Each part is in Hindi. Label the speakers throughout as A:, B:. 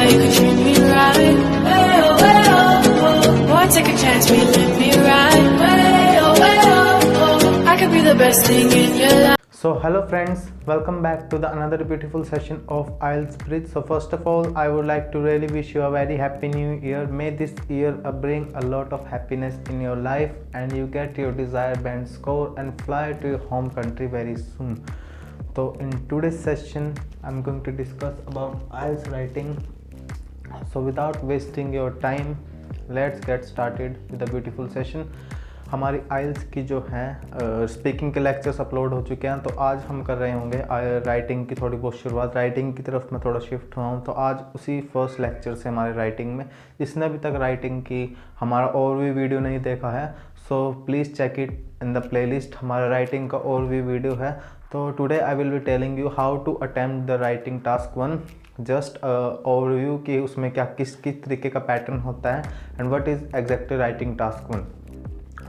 A: you could treat me right. Way oh, way oh, oh. Boy, take a chance, will you let me ride? Way oh, way oh, oh. I could be the best thing in your life.
B: So hello friends, welcome back to the another beautiful session of IELTS Bridge. So first of all, I would like to really wish you a very happy new year. May this year bring a lot of happiness in your life and you get your desired band score and fly to your home country very soon. So in today's session, I'm going to discuss about IELTS writing. So without wasting your time, let's get started with the beautiful session. हमारी आइल्स की जो है स्पीकिंग के लेक्चर्स अपलोड हो चुके हैं, तो आज हम कर रहे होंगे राइटिंग की थोड़ी बहुत शुरुआत। राइटिंग की तरफ मैं थोड़ा शिफ्ट हुआ हूँ, तो आज उसी फर्स्ट लेक्चर से हमारे राइटिंग में, जिसने अभी तक राइटिंग की हमारा और भी वीडियो नहीं देखा है, so please check it in the playlist. हमारा राइटिंग का और भी वीडियो है। तो today I will be telling you how to attempt the writing task 1, just overview कि उसमें क्या किस तरीके का पैटर्न होता है and what is exactly writing task 1।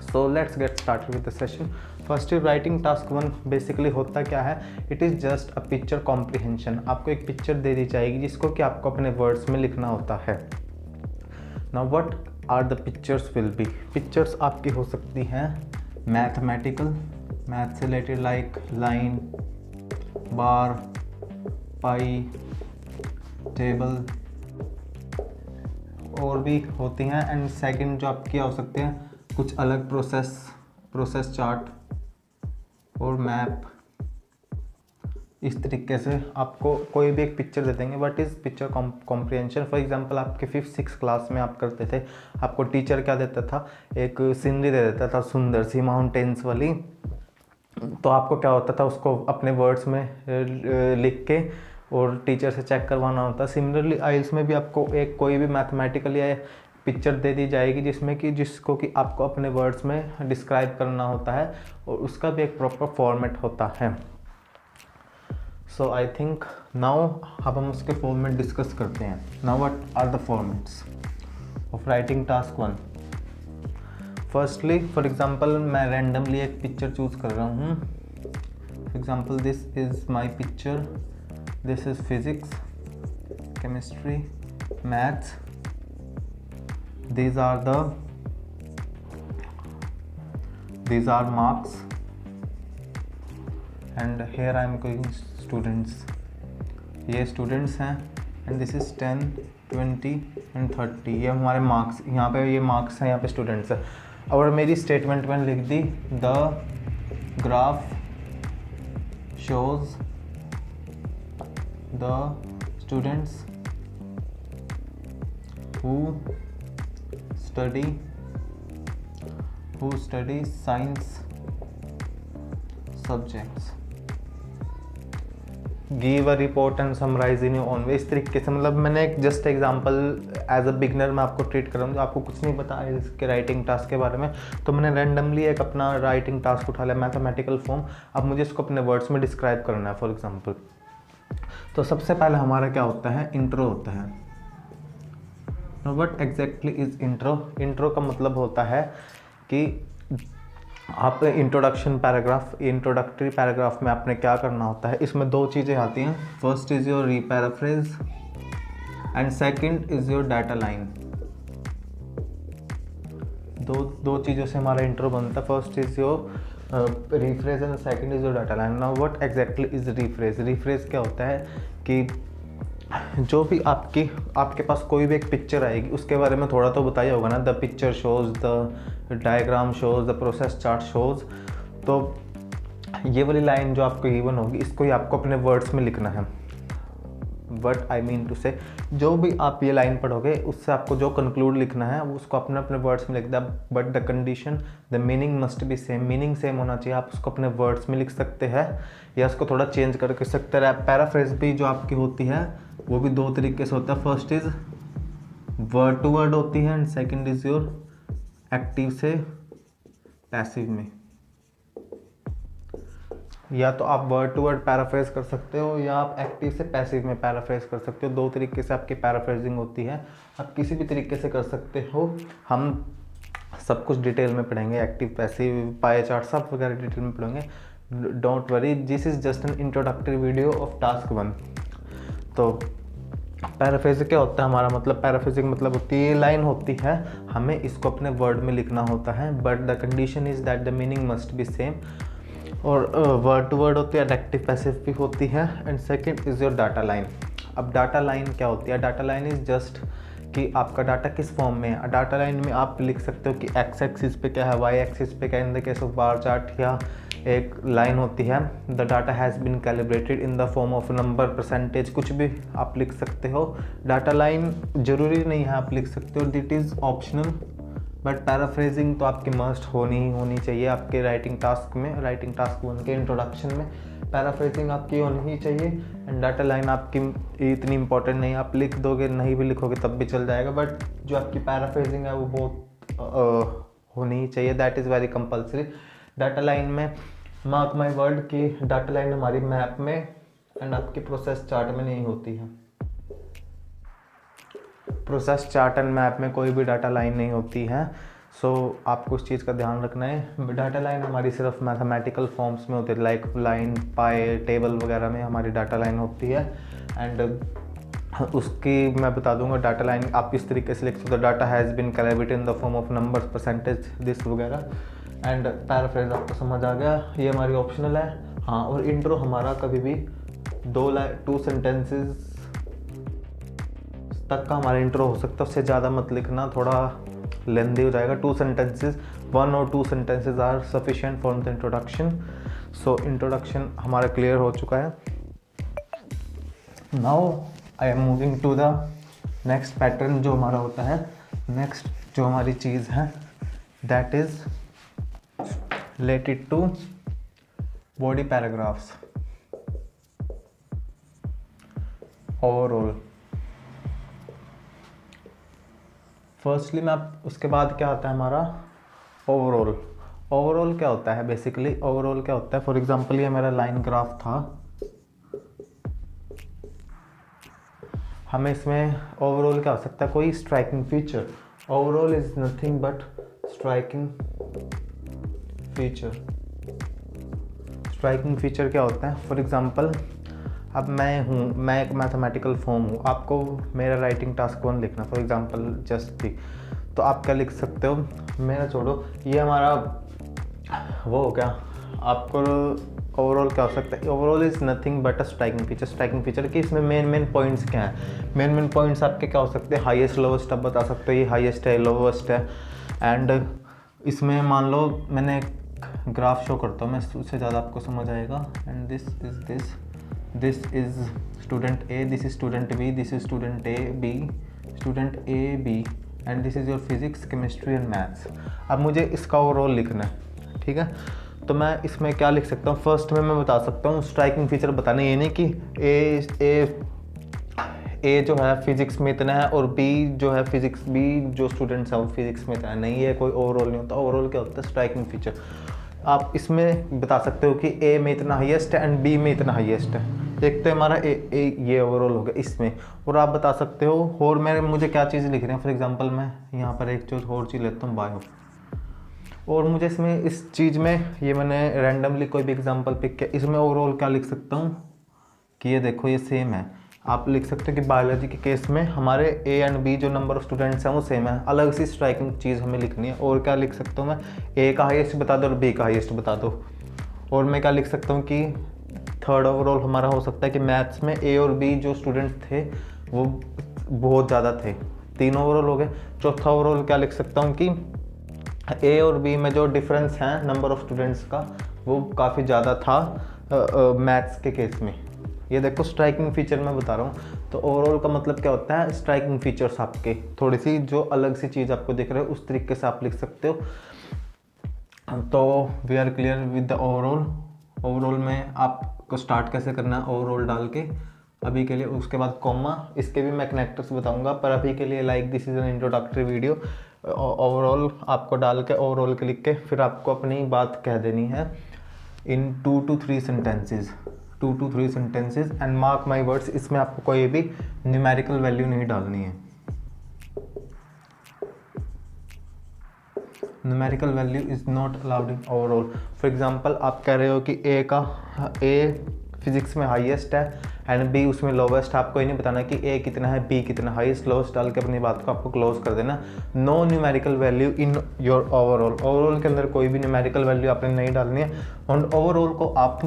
B: So let's get started with the session. First writing task 1 basically होता क्या है, it is just a picture comprehension. आपको एक पिक्चर दे दी जाएगी जिसको कि आपको अपने वर्ड्स में लिखना होता है। Now what are the pictures will be. Pictures आपकी हो सकती हैं मैथमेटिकल, मैथ से related like line, bar, pie, table और भी होती हैं। एंड सेकंड जो आपकी हो सकते हैं कुछ अलग प्रोसेस चार्ट और मैप। इस तरीके से आपको कोई भी एक पिक्चर दे देंगे। What is picture comprehension. For example आपके 5th-6th क्लास में आप करते थे, आपको टीचर क्या देता था, एक सीनरी दे देता था सुंदर सी माउंटेन्स वाली। तो आपको क्या होता था, उसको अपने वर्ड्स में लिख के और टीचर से चेक करवाना होता। सिमिलरली आइल्स में भी आपको एक कोई भी मैथमेटिकल या पिक्चर दे दी जाएगी जिसको कि आपको अपने वर्ड्स में डिस्क्राइब करना होता है और उसका भी एक प्रॉपर फॉर्मेट होता है। सो आई थिंक नाउ अब हम उसके फॉर्मेट डिस्कस करते हैं। Now what are the formats of writing task 1। Firstly for example मैं रैंडमली एक पिक्चर चूज कर रहा हूँ। For example this is my picture, this is physics, chemistry, maths. These are marks and here I am going students। ये students हैं and this is 10, 20 and 30। ये हमारे marks, यहाँ पे ये marks हैं, यहाँ पे students हैं। और मेरी statement मैंने लिख दी, the graph shows the students who study science subjects, give a report and summarize in your own way। इस तरीके से, मतलब मैंने एक just example as a beginner मैं आपको ट्रीट कर रहा हूँ, आपको कुछ नहीं पता है इसके राइटिंग टास्क के बारे में, तो मैंने रैंडमली एक अपना राइटिंग टास्क उठा लिया, मैथमेटिकल फॉर्म। अब मुझे इसको अपने वर्ड्स में डिस्क्राइब करना है। फॉर एग्जाम्पल, तो सबसे पहले हमारा क्या होता है, इंट्रो होता है। What exactly is intro. Intro का मतलब होता है कि आप इंट्रोडक्शन पैराग्राफ, इंट्रोडक्टरी पैराग्राफ में आपने क्या करना होता है। इसमें 2 चीज़ें आती हैं। First is your rephrase and second is your data line. दो चीज़ों से हमारा इंट्रो बनता है। First is your rephrase and second is your data line. Now what exactly is rephrase. Rephrase क्या होता है कि जो भी आपके पास कोई भी एक पिक्चर आएगी उसके बारे में थोड़ा तो बताया होगा ना, the picture shows, the diagram shows, the process chart shows. तो ये वाली लाइन जो आपको गिवन होगी, इसको ही आपको अपने वर्ड्स में लिखना है। वट आई मीन टू से, जो भी आप ये लाइन पढ़ोगे उससे आपको जो कंक्लूड लिखना है उसको अपने अपने वर्ड्स में लिख दे। But the condition, the meaning must be same. Meaning same होना चाहिए। आप उसको अपने वर्ड्स में लिख सकते हैं या उसको थोड़ा चेंज करके सकते हैं। पैराफ्रेज भी जो आपकी होती है वो भी 2 तरीके से होता है। First is word to word होती है and second is your active से पैसिव में। या तो आप वर्ड टू वर्ड पैराफ्रेज कर सकते हो या आप एक्टिव से पैसिव में पैराफ्रेज कर सकते हो। 2 तरीके से आपकी पैराफ्रेजिंग होती है। आप किसी भी तरीके से कर सकते हो। हम सब कुछ डिटेल में पढ़ेंगे, एक्टिव, पैसिव, पाई चार्ट सब वगैरह डिटेल में पढ़ेंगे। Don't worry, this is just an introductory video of task 1। तो पैराफ्रेजिंग क्या होता है हमारा मतलब, पैराफ्रेजिंग मतलब होती है ये लाइन होती है, हमें इसको अपने वर्ड में लिखना होता है, but the condition is that the meaning must be same. और वर्ड टू वर्ड होती है, एडजेक्टिव पैसिव भी होती है। And second is your data line. अब डाटा लाइन क्या होती है? डाटा लाइन इज़ जस्ट कि आपका डाटा किस फॉर्म में है। डाटा लाइन में आप लिख सकते हो कि एक्स एक्सिस पे क्या है, वाई एक्सिस पे क्या है, in the case of bar chart, या एक लाइन होती है the data has been calibrated in the form of number, percentage, कुछ भी आप लिख सकते हो। डाटा लाइन ज़रूरी नहीं है आप लिख सकते हो, that is optional, but paraphrasing तो आपकी मस्ट होनी चाहिए आपके राइटिंग टास्क में, राइटिंग टास्क 1 के इंट्रोडक्शन में पैराफ्रेजिंग आपकी होनी ही चाहिए। एंड डाटा लाइन आपकी इतनी इंपॉर्टेंट नहीं, आप लिख दोगे, नहीं भी लिखोगे तब भी चल जाएगा, बट जो आपकी पैराफ्रेजिंग है वो बहुत होनी ही चाहिए, that is very compulsory. Data line में मार्क माई वर्ड कि डाटा लाइन हमारी मैप में एंड आपकी प्रोसेस चार्ट में नहीं होती है। प्रोसेस चार्ट एंड मैप में कोई भी डाटा लाइन नहीं होती है, सो आपको उस चीज़ का ध्यान रखना है। डाटा लाइन हमारी सिर्फ मैथमेटिकल फॉर्म्स में होती है, लाइक लाइन, पाई, टेबल वगैरह में हमारी डाटा लाइन होती है। एंड उसकी मैं बता दूंगा डाटा लाइन आप इस तरीके से लिख सकते हो, data has been calibrated in the form of numbers, percentage, this वगैरह। एंड पैराफ्रेज आपको समझ आ गया, ये हमारी ऑप्शनल है। हाँ, और इंट्रो हमारा कभी भी 2 सेंटेंसेस तक का हमारा इंट्रो हो सकता है, उससे ज़्यादा मत लिखना, थोड़ा लेंदी हो जाएगा। 2 सेंटेंसेस, 1 और 2 sentences are sufficient for the introduction. So introduction हमारा क्लियर हो चुका है। Now I am moving to the next pattern जो हमारा होता है। नेक्स्ट जो हमारी चीज़ है that is related to body paragraphs, overall। Firstly मैं उसके बाद क्या आता है हमारा ओवरऑल। ओवरऑल क्या होता है बेसिकली? ओवरऑल क्या होता है, फॉर एग्जांपल ये मेरा लाइन ग्राफ था, हमें इसमें ओवरऑल क्या हो सकता है, कोई striking feature. Overall is nothing but striking feature. Striking feature क्या होता है? फॉर एग्जांपल अब मैं एक मैथमेटिकल फॉर्म हूँ, आपको मेरा राइटिंग टास्क 1 लिखना, फॉर एग्जांपल जस्ट थी, तो आप क्या लिख सकते हो, मेरा छोड़ो, ये हमारा वो हो गया। आपको ओवरऑल क्या हो सकता है? Overall is nothing but a striking feature. Striking feature कि इसमें मेन पॉइंट्स क्या हैं? मेन पॉइंट्स आपके क्या हो सकते हैं? हाईएस्ट लोवेस्ट आप बता सकते हो, ये हाईएस्ट है, लोवेस्ट है। एंड इसमें मान लो मैंने ग्राफ शो करता हूँ मैं, उससे ज़्यादा आपको समझ आएगा। And this is student A, this is student B, this is student A B, student A B, and this is your physics, chemistry and maths. अब मुझे इसका ओवरऑल लिखना है, ठीक है? तो मैं इसमें क्या लिख सकता हूँ? फर्स्ट में मैं बता सकता हूँ स्ट्राइकिंग फीचर बताने, ये नहीं कि ए जो है फिजिक्स में इतना है और बी जो है फिजिक्स, बी जो स्टूडेंट्स हैं वो फिजिक्स में इतना है, नहीं, ये कोई ओवरऑल नहीं होता। ओवरऑल क्या होता है? Striking feature. आप इसमें बता सकते हो कि ए में इतना हाईएस्ट है एंड बी में इतना हाईएस्ट है। एक तो हमारा ए ये ओवरऑल हो गया इसमें, और आप बता सकते हो और मुझे क्या चीज़ लिख रहे हैं। फॉर एग्जांपल मैं यहाँ पर एक चीज़ और चीज़ लेता हूँ, बायो, और मुझे इसमें इस चीज़ में ये मैंने रैंडमली कोई भी एग्जांपल पिक किया, इसमें ओवरऑल क्या लिख सकता हूँ कि ये देखो ये सेम है। आप लिख सकते हो कि बायोलॉजी के केस में हमारे ए एंड बी जो नंबर ऑफ स्टूडेंट्स हैं वो सेम है। अलग सी स्ट्राइकिंग चीज़ हमें लिखनी है। और क्या लिख सकता हूँ मैं? ए का हाईएस्ट बता दो और बी का हाईएस्ट बता दो। और मैं क्या लिख सकता हूँ कि थर्ड ओवरऑल हमारा हो सकता है कि मैथ्स में ए और बी जो स्टूडेंट्स थे वो बहुत ज़्यादा थे। 3 ओवरऑल हो गए। चौथा ओवरऑल क्या लिख सकता हूँ कि ए और बी में जो डिफरेंस है नंबर ऑफ स्टूडेंट्स का वो काफ़ी ज़्यादा था मैथ्स के केस में। ये देखो स्ट्राइकिंग फीचर मैं बता रहा हूँ। तो ओवरऑल का मतलब क्या होता है? स्ट्राइकिंग फीचर्स आपके थोड़ी सी जो अलग सी चीज़ आपको दिख रहा है उस तरीके से आप लिख सकते हो। तो we are clear with the overall. Overall में आपको स्टार्ट कैसे करना है ओवरऑल डाल के अभी के लिए, उसके बाद कॉमा, इसके भी मैं कनेक्टर्स बताऊंगा, पर अभी के लिए like this is an introductory video. Overall आपको डाल के ओवरऑल के लिख के फिर आपको अपनी बात कह देनी है इन 2 to 3 sentences, 2 to 3 sentences. And mark my words, इसमें आपको कोई भी न्यूमेरिकल वैल्यू नहीं डालनी है। Numerical value is not allowed in overall. For example आप कह रहे हो कि ए फिजिक्स में हाईएस्ट है एंड बी उसमें लोवेस्ट। आपको ये नहीं बताना कि ए कितना है बी कितना, हाईएस्ट लोवेस्ट डाल के अपनी बात को आपको क्लोज कर देना। No numerical value in your overall, overall के अंदर कोई भी न्यूमेरिकल वैल्यू आपने नहीं डालनी है। और ओवरऑल को आप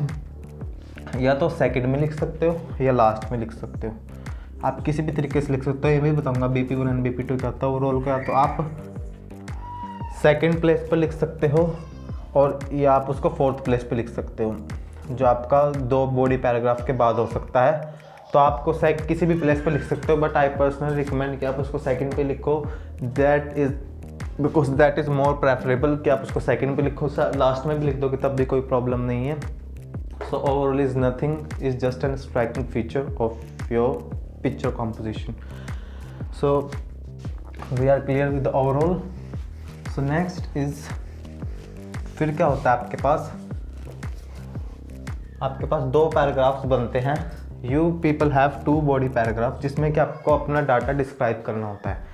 B: या तो सेकंड में लिख सकते हो या लास्ट में लिख सकते हो, आप किसी भी तरीके से लिख सकते हो। ये भी बताऊंगा BP1 एंड BP2 क्या होता है ओवरऑल का, तो आप सेकंड प्लेस पर लिख सकते हो और या आप उसको फोर्थ प्लेस पे लिख सकते हो, जो आपका 2 बॉडी पैराग्राफ के बाद हो सकता है। तो आपको किसी भी प्लेस पे लिख सकते हो, बट आई पर्सनली रिकमेंड कि आप उसको सेकंड पे लिखो, because that is more preferable कि आप उसको सेकंड पे लिखो। लास्ट में भी लिख दोगे तब भी कोई प्रॉब्लम नहीं है। So overall is nothing, is just an striking feature of your picture composition. So we are clear with the overall. So next is, फिर क्या होता है आपके पास 2 पैराग्राफ्स बनते हैं। You people have 2 body paragraph, जिसमें कि आपको अपना डाटा डिस्क्राइब करना होता है।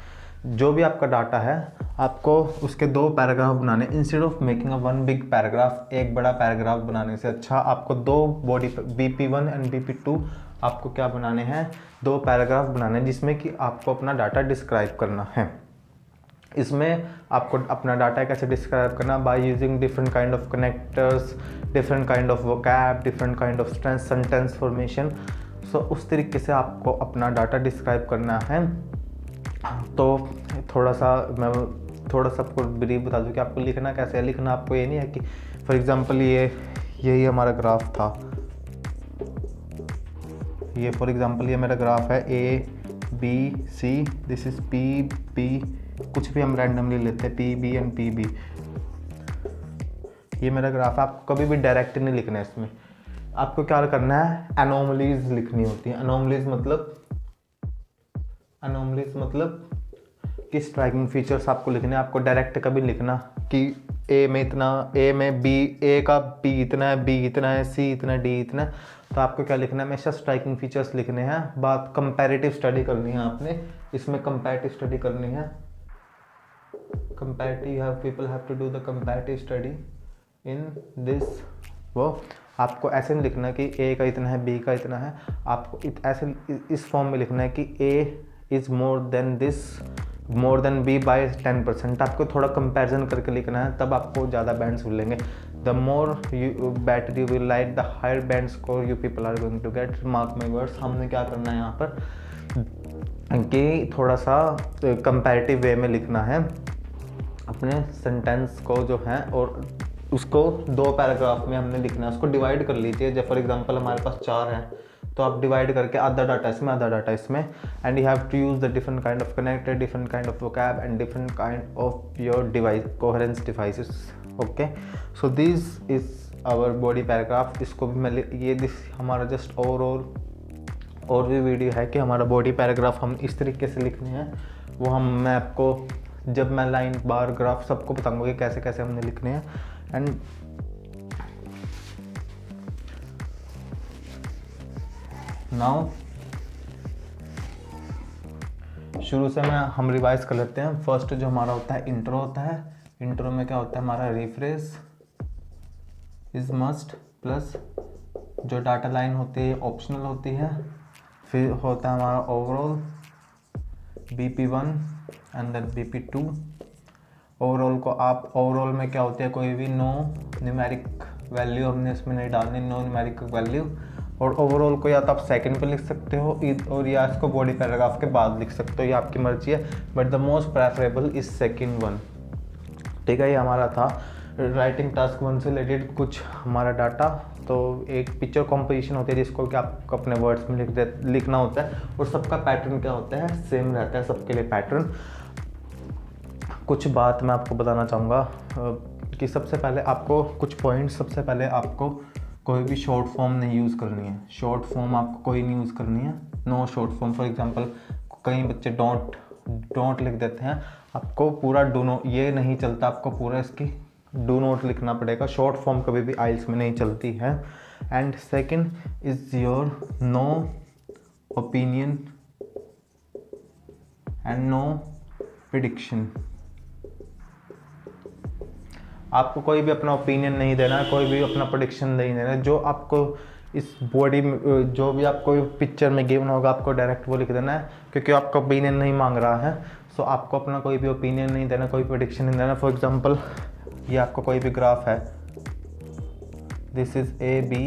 B: जो भी आपका डाटा है आपको उसके 2 पैराग्राफ बनाने, instead of making a 1 big paragraph, एक बड़ा पैराग्राफ बनाने से अच्छा आपको 2 बॉडी BP1 एंड BP2 आपको क्या बनाने हैं, 2 पैराग्राफ बनाने हैं, जिसमें कि आपको अपना डाटा डिस्क्राइब करना है। इसमें आपको अपना डाटा कैसे डिस्क्राइब करना, by using different kind of connectors, different kind of vocab, different kind of sentence formation. So उस तरीके से आपको अपना डाटा डिस्क्राइब करना है। तो थोड़ा सा आपको ब्रीफ बता दूं कि आपको लिखना कैसे है। लिखना आपको ये नहीं है कि फॉर एग्जांपल यही हमारा ग्राफ था, ये फॉर एग्जांपल ये मेरा ग्राफ है ABC, दिस इज PB, कुछ भी हम रैंडमली लेते हैं PB एंड PB। ये मेरा ग्राफ है। आपको कभी भी डायरेक्ट नहीं लिखना है इसमें, आपको क्या करना है, एनोमलीज लिखनी होती है। एनोमलीज मतलब कि स्ट्राइकिंग फीचर्स आपको लिखने हैं। आपको डायरेक्ट कभी लिखना कि A में इतना, A में B, A का B इतना है, B इतना है, C इतना, D इतना है। तो आपको क्या लिखना है, हमेशा स्ट्राइकिंग फीचर्स लिखने हैं। बात कंपैरेटिव स्टडी करनी है आपने, इसमें कंपैरेटिव स्टडी करनी है। People have to do the comparative study in this. वो आपको ऐसे नहीं लिखना कि A का इतना है, B का इतना है। आपको ऐसे इस फॉर्म में लिखना है कि A is more than B by 10%। आपको थोड़ा कंपैरिजन करके लिखना है, तब आपको ज़्यादा बैंड्स मिलेंगे। The more better you will write, the higher band score you people are going to get. Mark my words. हमने क्या करना है यहाँ पर कि थोड़ा सा कंपैरेटिव वे में लिखना है अपने सेंटेंस को जो है, और उसको 2 पैराग्राफ में हमने लिखना है। उसको डिवाइड कर लीजिए। जब फॉर एग्जांपल हमारे पास 4 हैं तो आप डिवाइड करके आधा डाटा इसमें, आधा डाटा इसमें, and you have to use the different kind of connector, different kind of vocab and different kind of your device coherence devices. Okay, so this is our body paragraph. इसको भी मैं दिस हमारा जस्ट ओवरऑल और भी वीडियो है कि हमारा बॉडी पैराग्राफ हम इस तरीके से लिखने हैं। वो मैं आपको जब मैं लाइन बार ग्राफ सबको बताऊंगा कि कैसे कैसे हमने लिखने हैं। एंड नाउ शुरू से हम रिवाइज कर लेते हैं। फर्स्ट जो हमारा होता है इंट्रो होता है। इंट्रो में क्या होता है हमारा, रिफ्रेश इज मस्ट, प्लस जो डाटा लाइन होती है ऑप्शनल होती है। फिर होता है हमारा overall BP1 and then BP2। Overall को आप, ओवरऑल में क्या होती है, कोई भी नो न्यूमेरिक वैल्यू हमने इसमें नहीं डालनी, नो न्यूमेरिक वैल्यू। और ओवरऑल को या तो आप सेकंड पे लिख सकते हो और या इसको बॉडी पैराग्राफ के बाद लिख सकते हो, ये आपकी मर्जी है, but the most preferable is second one. ठीक है, ये हमारा था राइटिंग टास्क 1 से रिलेटेड कुछ हमारा डाटा। तो एक पिक्चर कॉम्पोजिशन होती है जिसको कि आपको अपने वर्ड्स में लिखना होता है, और सबका पैटर्न क्या होता है, सेम रहता है सबके लिए पैटर्न। कुछ बात मैं आपको बताना चाहूँगा कि सबसे पहले आपको कुछ पॉइंट्स, सबसे पहले आपको कोई भी शॉर्ट फॉर्म नहीं यूज़ करनी है। शॉर्ट फॉर्म आपको कोई नहीं यूज़ करनी है, no short form. For example कई बच्चे डोंट लिख देते हैं, आपको पूरा डू नॉट, ये नहीं चलता, आपको पूरा इसकी डू नॉट लिखना पड़ेगा। शॉर्ट फॉर्म कभी भी आइल्स में नहीं चलती है। And second is your no opinion and no prediction. आपको कोई भी अपना ओपिनियन नहीं देना है, कोई भी अपना प्रेडिक्शन नहीं देना है। जो आपको इस बॉडी में जो भी आपको पिक्चर में गिवन होगा आपको डायरेक्ट वो लिख देना है, क्योंकि आपका ओपिनियन नहीं मांग रहा है। सो आपको अपना कोई भी ओपिनियन नहीं देना, कोई प्रेडिक्शन नहीं देना। फॉर एग्जांपल ये आपका कोई भी ग्राफ है, this is A B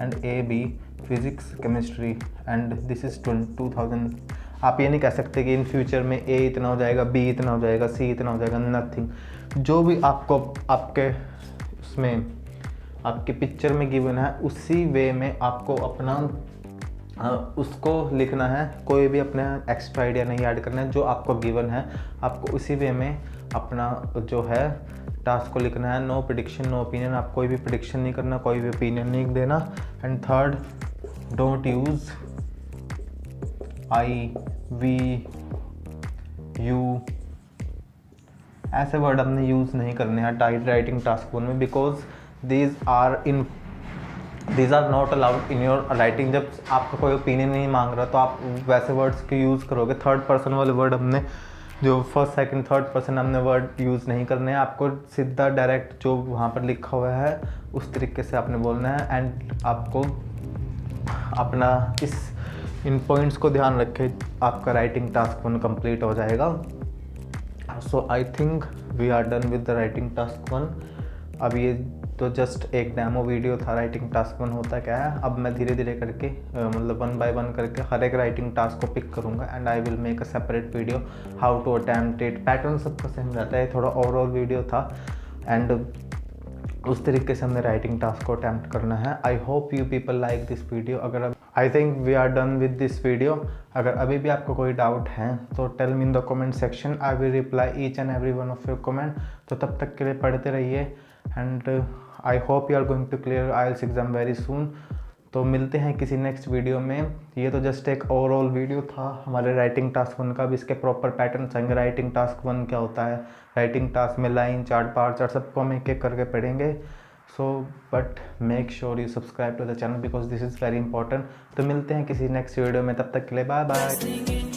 B: and A B physics chemistry and this is 2000। आप ये नहीं कह सकते कि इन फ्यूचर में ए इतना हो जाएगा, बी इतना हो जाएगा, सी इतना हो जाएगा, नथिंग। जो भी आपको आपके उसमें आपके पिक्चर में गिवन है उसी वे में आपको अपना उसको लिखना है। कोई भी अपना एक्स्ट्रा आइडिया नहीं ऐड करना है, जो आपको गिवन है आपको उसी वे में अपना जो है टास्क को लिखना है। नो प्रेडिक्शन नो ओपिनियन, आप कोई भी प्रेडिक्शन नहीं करना, कोई भी ओपिनियन नहीं देना। And third, don't use I we you ऐसे वर्ड हमने यूज़ नहीं करने हैं राइटिंग टास्क 1 में, because these are not allowed in your writing. जब आपका कोई ओपिनियन नहीं मांग रहा तो आप वैसे वर्ड्स के यूज़ करोगे। थर्ड पर्सन वाले वर्ड हमने जो फर्स्ट सेकंड थर्ड पर्सन हमने वर्ड यूज़ नहीं करने हैं। आपको सीधा डायरेक्ट जो वहाँ पर लिखा हुआ है उस तरीके से आपने बोलना है। एंड आपको अपना इन पॉइंट्स को ध्यान रखें, आपका राइटिंग टास्क 1 कंप्लीट हो जाएगा। So I think we are done with the writing task 1। अब ये तो जस्ट एक डेमो वीडियो था राइटिंग टास्क 1 होता क्या है। अब मैं धीरे धीरे करके मतलब 1 बाय 1 करके हर एक राइटिंग टास्क को पिक करूँगा and I will make a separate video how to attempt it. Pattern सबका सेम रहता है, थोड़ा ओवरऑल वीडियो था एंड उस तरीके से हमने राइटिंग टास्क को अटेम्प्ट करना है। I hope you people like this video. अगर I think we are done with this video. अगर अभी भी आपको कोई डाउट है तो tell me in the comment section, I will reply each and every one of your comment. तो तब तक के लिए पढ़ते रहिए and I hope you are going to clear IELTS exam very soon. तो मिलते हैं किसी नेक्स्ट वीडियो में। ये तो जस्ट एक ओवरऑल वीडियो था हमारे राइटिंग टास्क 1 का। भी इसके प्रॉपर पैटर्न आएंगे। राइटिंग टास्क 1 क्या होता है, राइटिंग टास्क में लाइन चार्ट बार चार्ट सबको हम एक एक करके पढ़ेंगे। So but make sure you subscribe to the channel because this is very important. तो मिलते हैं किसी नेक्स्ट वीडियो में, तब तक के लिए बाय बाय।
A: Singing